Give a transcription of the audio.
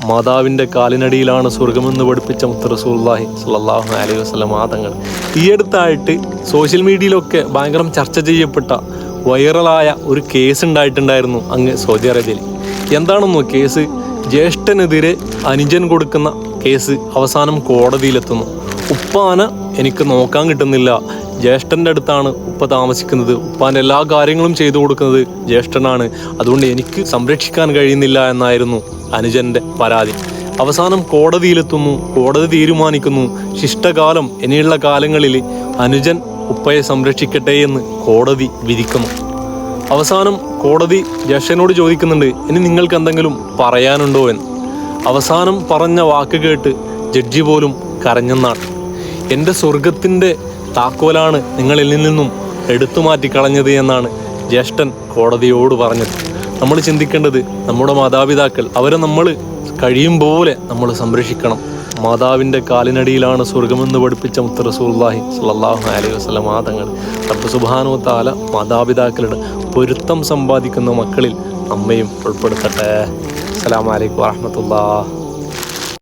മാതാവിൻ്റെ കാലിനടിയിലാണ് സ്വർഗമെന്ന് പഠിപ്പിച്ച മുത്ത് റസൂലുള്ളാഹി സ്വല്ലല്ലാഹു അലൈഹി വസല്ലം തങ്ങൾ. ഈ അടുത്തായിട്ട് സോഷ്യൽ മീഡിയയിലൊക്കെ ഭയങ്കര ചർച്ച ചെയ്യപ്പെട്ട വൈറലായ ഒരു കേസ് ഉണ്ടായിട്ടുണ്ടായിരുന്നു അങ്ങ് സൗദി അറേബ്യയിൽ. എന്താണെന്നോ കേസ്? ജ്യേഷ്ഠനെതിരെ അനുജൻ കൊടുക്കുന്ന കേസ് അവസാനം കോടതിയിലെത്തുന്നു. ഉപ്പാനെ എനിക്ക് നോക്കാൻ കിട്ടുന്നില്ല, ജ്യേഷ്ഠൻ്റെ അടുത്താണ് ഉപ്പ താമസിക്കുന്നത്, ഉപ്പാൻ്റെ എല്ലാ കാര്യങ്ങളും ചെയ്തു കൊടുക്കുന്നത് ജ്യേഷ്ഠനാണ്, അതുകൊണ്ട് എനിക്ക് സംരക്ഷിക്കാൻ കഴിയുന്നില്ല എന്നായിരുന്നു അനുജൻ്റെ പരാതി. അവസാനം കോടതിയിലെത്തുന്നു. കോടതി തീരുമാനിക്കുന്നു ശിഷ്ടകാലം ഇനിയുള്ള കാലങ്ങളിൽ അനുജൻ ഉപ്പയെ സംരക്ഷിക്കട്ടെ എന്ന് കോടതി വിധിക്കുന്നു. അവസാനം കോടതി ജ്യേഷ്ഠനോട് ചോദിക്കുന്നുണ്ട്, ഇനി നിങ്ങൾക്ക് എന്തെങ്കിലും പറയാനുണ്ടോ എന്ന്. അവസാനം പറഞ്ഞ വാക്ക് കേട്ട് ജഡ്ജി പോലും കരഞ്ഞെന്നാണ്. എൻ്റെ സ്വർഗത്തിൻ്റെ താക്കോലാണ് നിങ്ങളിൽ നിന്നും എടുത്തു മാറ്റിക്കളഞ്ഞത് എന്നാണ് ജ്യേഷ്ഠൻ കോടതിയോട് പറഞ്ഞത്. നമ്മൾ ചിന്തിക്കേണ്ടത് നമ്മുടെ മാതാപിതാക്കൾ, അവരെ നമ്മൾ കഴിയും പോലെ നമ്മൾ സംരക്ഷിക്കണം. മാതാവിൻ്റെ കാലിനടിയിലാണ് സ്വർഗമെന്ന് പഠിപ്പിച്ച മുത്ത് റസൂലുള്ളാഹി സ്വല്ലല്ലാഹു അലൈഹി വസല്ലം തങ്ങൾ. റബ്ബ് സുബ്ഹാനഹു വ തആല മാതാപിതാക്കളുടെ പൊരുത്തം സമ്പാദിക്കുന്ന മക്കളിൽ നമ്മയും ഉൾപ്പെടുത്തട്ടെ. അസ്സലാമു അലൈക്കും വറഹ്മത്തുള്ളാഹി.